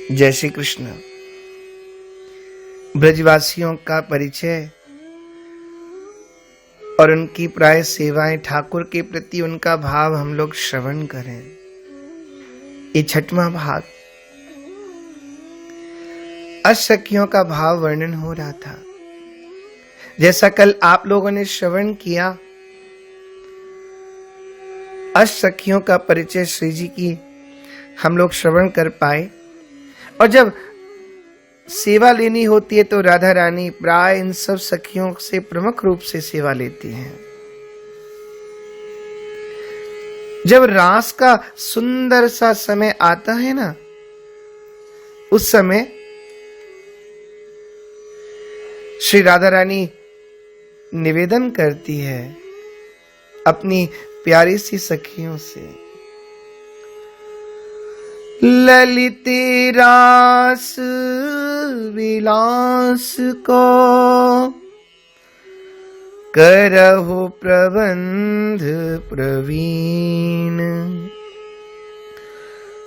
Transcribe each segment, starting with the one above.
जय श्री कृष्ण। ब्रजवासियों का परिचय और उनकी प्राय सेवाएं, ठाकुर के प्रति उनका भाव हम लोग श्रवण करें। ये छठवां भाग अष्टसखियों का भाव वर्णन हो रहा था। जैसा कल आप लोगों ने श्रवण किया, अष्टसखियों का परिचय श्री जी की हम लोग श्रवण कर पाए। और जब सेवा लेनी होती है तो राधा रानी प्राय इन सब सखियों से प्रमुख रूप से सेवा लेती हैं। जब रास का सुंदर सा समय आता है ना, उस समय श्री राधा रानी निवेदन करती है अपनी प्यारी सी सखियों से, ललित रास विलास को करहु प्रबंध प्रवीण,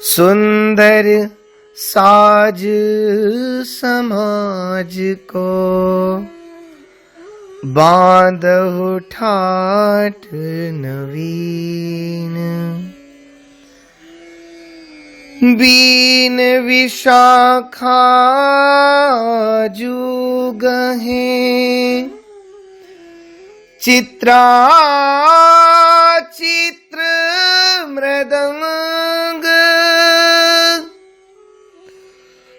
सुंदर साज समाज को बांधहु ठाठ नवीन, बीन विशाखा जुगहे चित्रा चित्र मृदंग,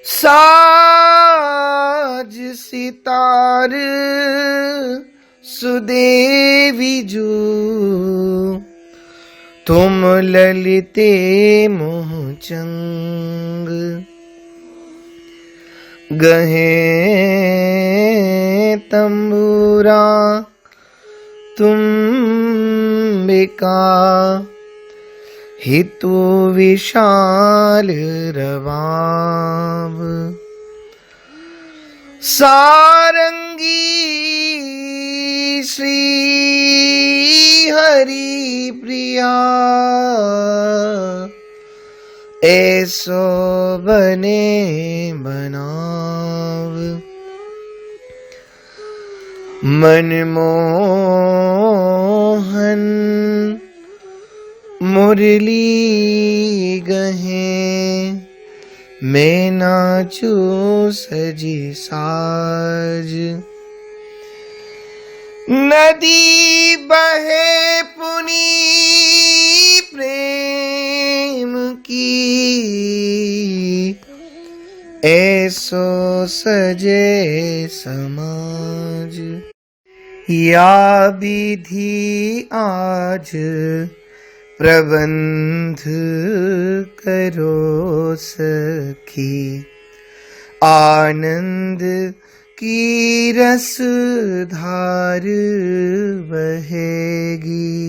साज सितार सुदेवी जू, तुम ललिते मोहचंग, गहे तंबूरा तुम बिका, हितु विशाल रवाब, सारंगी श्री हरि प्रिया, ऐसो बने बनाव, मनमोहन मुरली गहे, मैं नाचू सजी साज, नदी बहे पुनी प्रेम की, ऐसो सजे समाज, या विधि आज प्रबंध करो सखी, आनंद की रस धार बहेगी,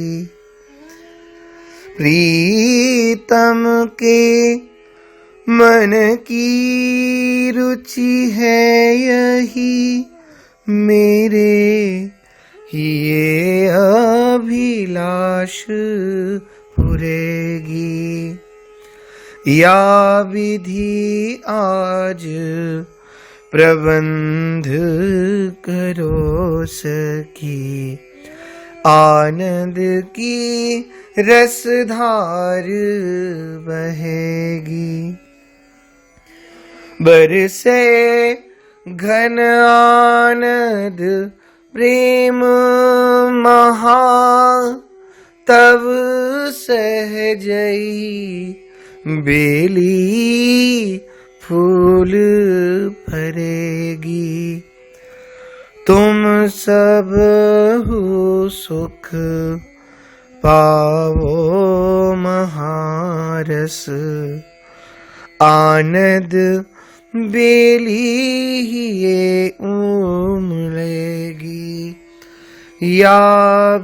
प्रीतम के मन की रुचि है यही, मेरे ये अभिलाष पुरेगी, या विधि आज प्रबंध करो सखी, आनंद की रसधार बहेगी, बरसे घन आनंद प्रेम महा, तब सहजई बेली फूल फरेगी, तुम सब हो सुख पावो महारस, आनंद बेली ही ये उमड़ेगी, या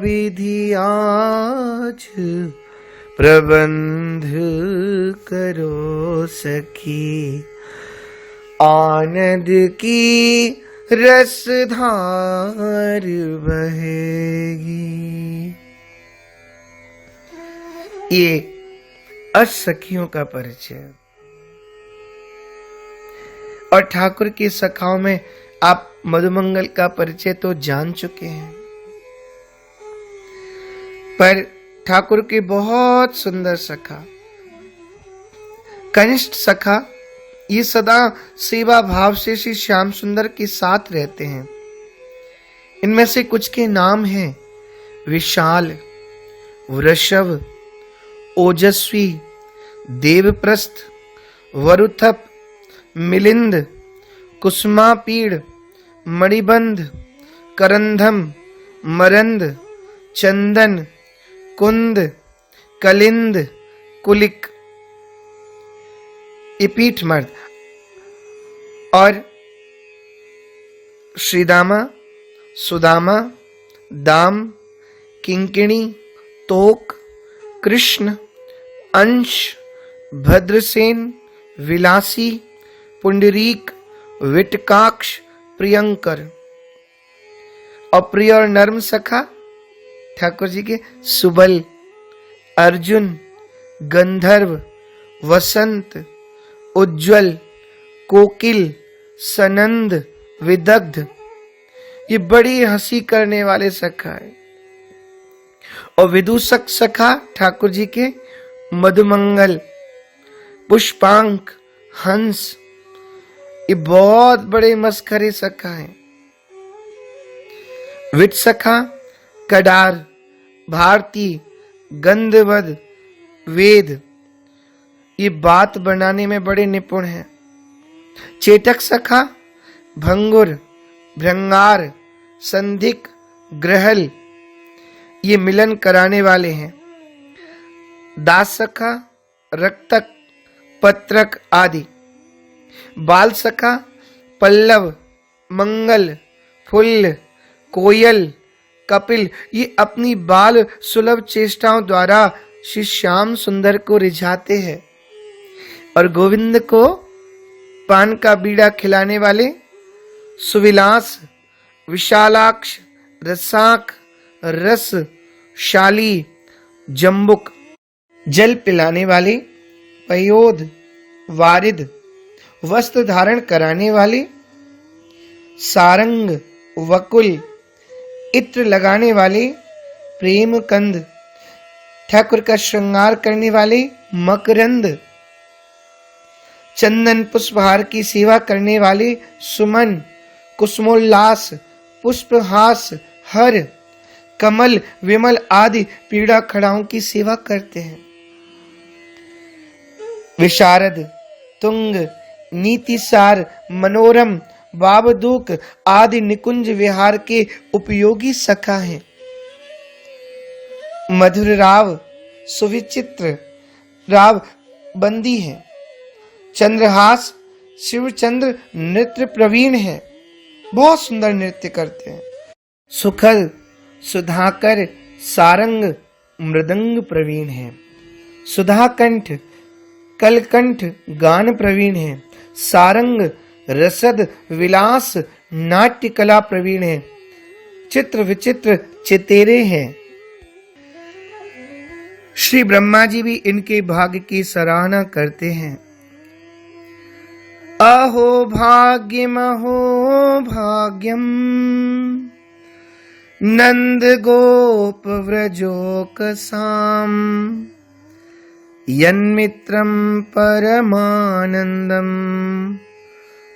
विधि आज प्रबंध करो सखी, आनंद की रसधार बहेगी। ये अष्टसखियों का परिचय। और ठाकुर की सखाओं में आप मधुमंगल का परिचय तो जान चुके हैं, पर ठाकुर के बहुत सुंदर सखा कनिष्ठ सखा, ये सदा सेवा भाव से श्री श्याम सुंदर के साथ रहते हैं। इनमें से कुछ के नाम हैं विशाल, वृषभ, ओजस्वी, देवप्रस्थ, वरुथप, मिलिंद, कुसुमापीड़, मणिबंध, करंधम, मरंद, चंदन, कुंद, कलिंद, कुलिक, ये पीठ मर्द। और श्रीदामा, सुदामा, दाम, किंकिणी, तोक, कृष्ण, अंश, भद्रसेन, विलासी, पुंडरीक, विटकाक्ष, प्रियंकर। और प्रिय और नर्म सखा ठाकुर जी के सुबल, अर्जुन, गंधर्व, वसंत, उज्ज्वल, कोकिल, सनंद, विदग्ध, ये बड़ी हंसी करने वाले सखा है। और विदूषक सखा ठाकुर जी के मधुमंगल, पुष्पांक, हंस, ये बहुत बड़े मस्खरे सखा हैं। विट सखा कडार, भारती, गंधवद, वेद, ये बात बनाने में बड़े निपुण हैं। चेटक सखा भंगुर, भृंगार, संधिक, ग्रहल, ये मिलन कराने वाले हैं। दास सखा रक्तक, पत्रक आदि। बाल सखा पल्लव, मंगल, फुल्ल, कोयल, कपिल, ये अपनी बाल सुलभ चेष्टाओं द्वारा श्री श्याम सुंदर को रिझाते हैं। और गोविंद को पान का बीड़ा खिलाने वाले सुविलास, विशालाक्ष, रसाक, रस, शाली, जम्बुक, जल पिलाने वाले, पयोद, वारिद, वस्त्र धारण कराने वाले, सारंग, वकुल, इत्र लगाने वाले, प्रेम कंद, ठाकुर का श्रृंगार करने वाले, मकरंद, चंदन पुष्पहार की सेवा करने वाले, सुमन, कुसुमोल्लास, पुष्पहास, हर, कमल, विमल आदि पीड़ा खड़ाओं की सेवा करते हैं। विशारद, तुंग, नीतिसार, मनोरम, बाबदूक आदि निकुंज विहार के उपयोगी सखा हैं। मधुर राव, सुविचित्र राव बंदी हैं। चंद्रहास, शिवचंद्र नृत्य प्रवीण है, बहुत सुंदर नृत्य करते हैं। सुखल, सुधाकर, सारंग, मृदंग प्रवीण है। सुधाकंठ, कलकंठ गान प्रवीण है। सारंग, रसद, विलास, नाट्य कला प्रवीण है। चित्र विचित्र चितेरे हैं। श्री ब्रह्मा जी भी इनके भाग्य की सराहना करते हैं। अहो भाग्यम, अहो भाग्यम, नंद गोप व्रजोकसाम, यन्मित्रम परमानंदम,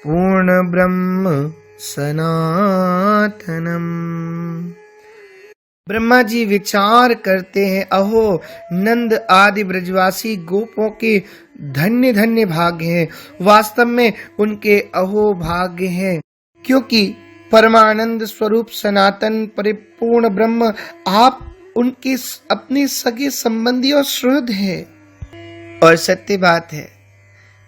पूर्ण ब्रह्म सनातनम। ब्रह्मा जी विचार करते हैं, अहो नंद आदि ब्रजवासी गोपों के धन्य धन्य भाग्य हैं। वास्तव में उनके अहो भाग्य हैं, क्योंकि परमानंद स्वरूप सनातन परिपूर्ण ब्रह्म आप उनके अपने सगे संबंधी और सुहृद हैं। और सत्य बात है,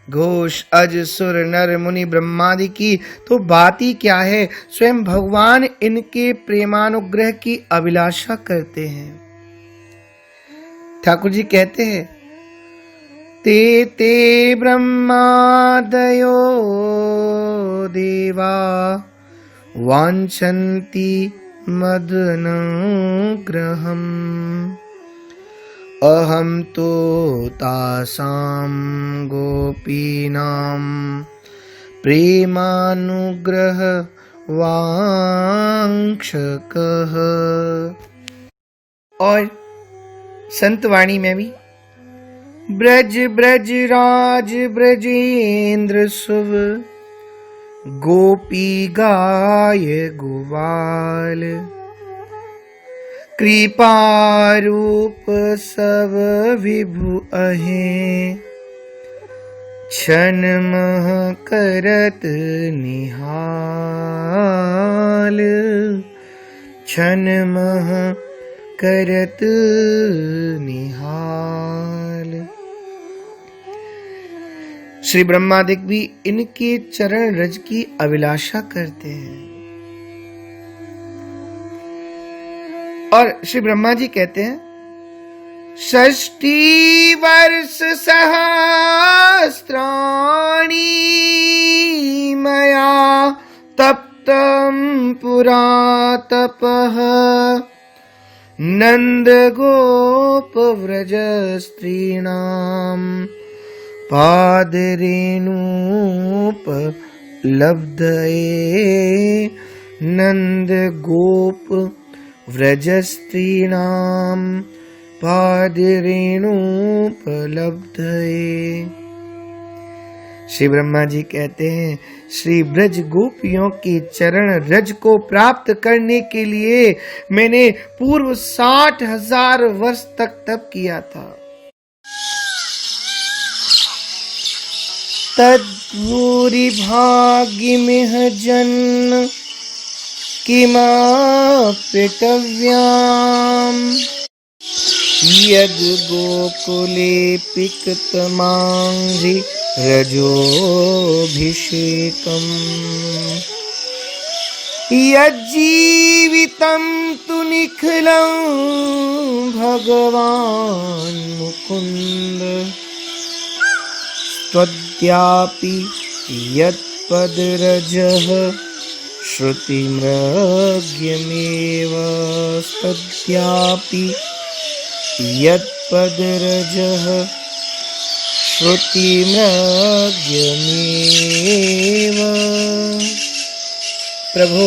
घोष अज सुर नर मुनि ब्रह्मादि की तो बात ही क्या है, स्वयं भगवान इनके प्रेमानुग्रह की अभिलाषा करते हैं। ठाकुर जी कहते हैं, ते ते ब्रह्मादयो देवा वाञ्छन्ति मदनुग्रहम्, अहम तो तासां गोपीनां प्रेमानुग्रह वांक्षकः। और संतवाणी में भी ब्रज ब्रज राज ब्रजेंद्र सुव गोपी गाय गोपाल कृपारूप सब विभु अहें क्षण मह करत निहाल क्षण मह करत निहाल। श्री ब्रह्मादिक भी इनके चरण रज की अभिलाषा करते हैं। और श्री ब्रह्मा जी कहते हैं 60 वर्ष सहस्राणि मया तप्तं पुरा तपः नंद गोप व्रज स्त्रीणाम पादरेणुपलब्धये नंद गोप व्रज स्त्रीणाम पादरेणुपलब्धये। श्री ब्रह्मा जी कहते हैं श्री ब्रज गोपियों के चरण रज को प्राप्त करने के लिए मैंने पूर्व 60,000 वर्ष तक तप किया था। तद्भूरि भाग्यमिह जन्म किमाप्यतव्याम् यद् गोकुले पिकतमाङ्घ्रि रजोऽभिषेकम् यज्जीवितं तु निखिलं भगवान् मुकुन्द त्वद्यापि यत्पदरजः श्रुतिमृग्यमेव तद्यापि यत्पदरजः श्रुतिमृग्यमेव। प्रभु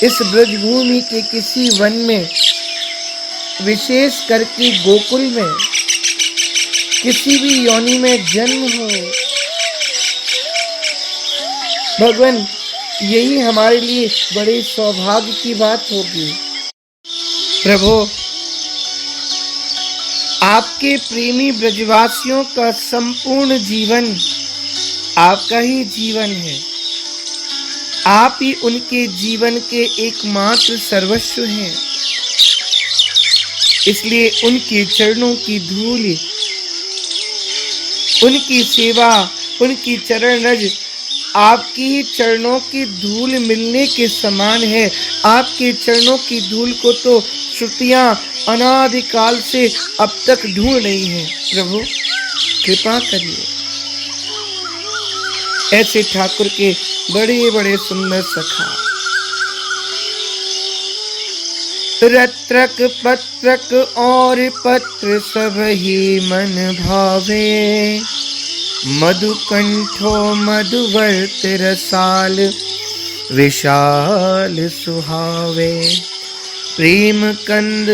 इस ब्रजभूमि के किसी वन में, विशेष करके गोकुल में, किसी भी योनि में जन्म हो, भगवान यही हमारे लिए बड़े सौभाग्य की बात होगी। प्रभु आपके प्रेमी ब्रजवासियों का संपूर्ण जीवन आपका ही जीवन है। आप ही उनके जीवन के एकमात्र सर्वस्व हैं। इसलिए उनके चरणों की धूल, उनकी सेवा, उनकी चरण रज आपकी ही चरणों की धूल मिलने के समान है। आपके चरणों की धूल को तो श्रुतियां अनादिकाल से अब तक ढूंढ रही हैं। प्रभु कृपा करिए। ऐसे ठाकुर के बड़े बड़े सुंदर सखा रत्रक पत्रक और पत्र सब ही मन भावे मधुकंठो मधुवर्त रसाल विशाल सुहावे प्रेम कंद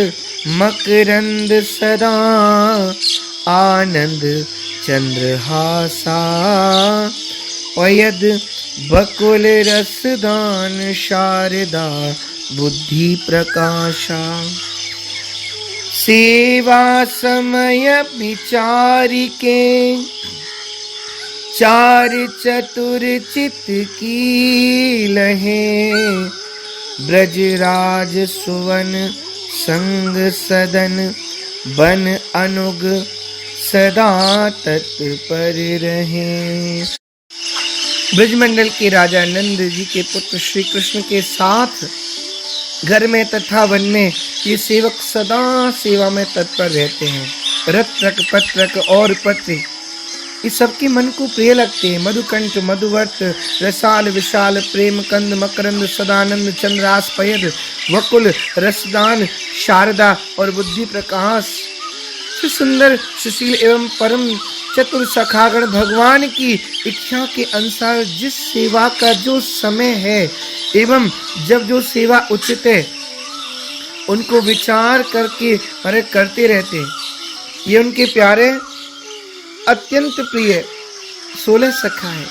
मकरंद सदा आनंद चंद्रहासा पयद बकुल रसदान शारदा बुद्धि प्रकाशा सेवा समय विचारिके चार चतुर चित की लहे ब्रजराज सुवन संग सदन बन अनुग सदा तत्पर रहे। ब्रजमंडल के राजा नंद जी के पुत्र श्री कृष्ण के साथ घर में तथा वन में ये सेवक सदा सेवा में तत्पर रहते हैं। रत्रक पत्रक और पत्र ये सबके मन को प्रिय लगते हैं। मधुकंठ मधुवर्त रसाल विशाल प्रेम कंद मकरंद सदानंद चंद्रास पयद वकुल रसदान शारदा और बुद्धि प्रकाश सुंदर सुशील एवं परम चतुर सखागण भगवान की इच्छा के अनुसार जिस सेवा का जो समय है एवं जब जो सेवा उचित है उनको विचार करके अरे करते रहते। ये उनके प्यारे अत्यंत प्रिय 16 सखा है।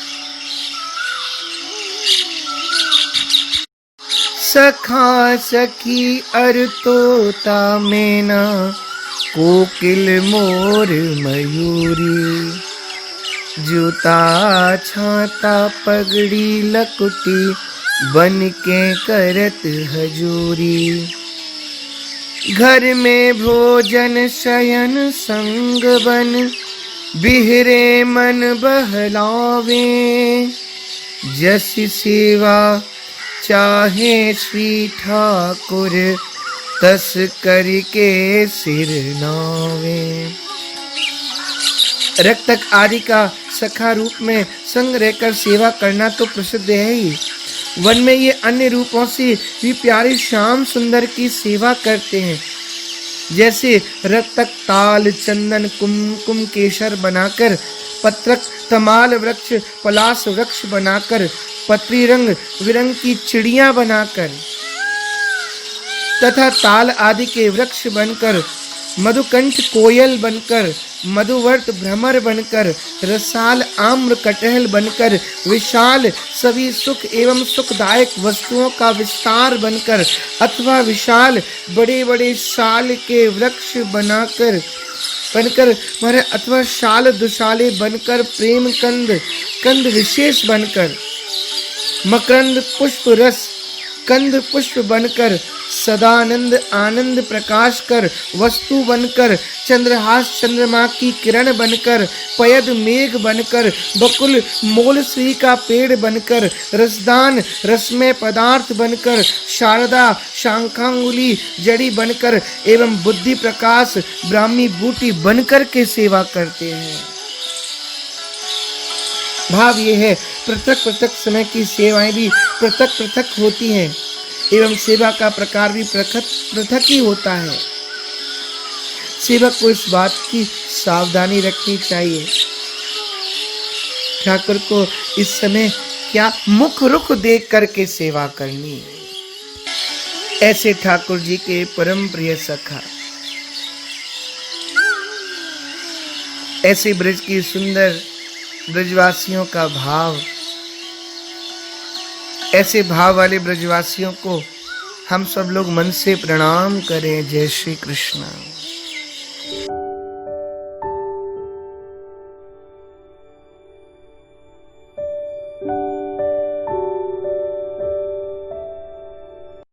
सखा सखी अर तोता मैना कोकिल मोर मयूरी जूता छाता पगड़ी लकुटी बन के करत हजूरी घर में भोजन शयन संग बन बिहरे मन बहलावे जस सेवा चाहे श्री ठाकुर तस करके सिर नावे। रक्तक आदि का सखा रूप में संग रहकर सेवा करना तो प्रसिद्ध है ही। वन में ये अन्य रूपों से भी प्यारे श्याम सुंदर की सेवा करते हैं। जैसे रक्तक ताल चंदन कुमकुम केशर बनाकर, पत्रक तमाल वृक्ष पलाश वृक्ष बनाकर, पत्री रंग विरंग की चिड़िया बनाकर तथा ताल आदि के वृक्ष बनकर, मधुकंठ कोयल बनकर, मधुवर्त भ्रमर बनकर, रसाल आम्र कटहल बनकर, विशाल सभी सुख एवं सुखदायक वस्तुओं का विस्तार बनकर, अथवा विशाल बड़े बड़े साल के वृक्ष बनकर अथवा शाल दुशाले बनकर, प्रेम कंद विशेष बनकर, मकरंद पुष्प रस कंद पुष्प बनकर, सदानंद आनंद प्रकाश कर वस्तु बनकर, चंद्रहास चंद्रमा की किरण बनकर, पयद मेघ बनकर, बकुल मोल श्री का पेड़ बनकर, रसदान रसमय पदार्थ बनकर, शारदा शांखांगुली जड़ी बनकर एवं बुद्धि प्रकाश ब्राह्मी बूटी बनकर के सेवा करते हैं। भाव ये है पृथक पृथक समय की सेवाएं भी पृथक पृथक होती हैं एवं सेवा का प्रकार भी पृथक ही होता है। सेवक को इस बात की सावधानी रखनी चाहिए ठाकुर को इस समय क्या मुख रुख देख करके सेवा करनी है। ऐसे ठाकुर जी के परम प्रिय सखा, ऐसे ब्रज की सुंदर ब्रजवासियों का भाव, ऐसे भाव वाले ब्रजवासियों को हम सब लोग मन से प्रणाम करें। जय श्री कृष्ण।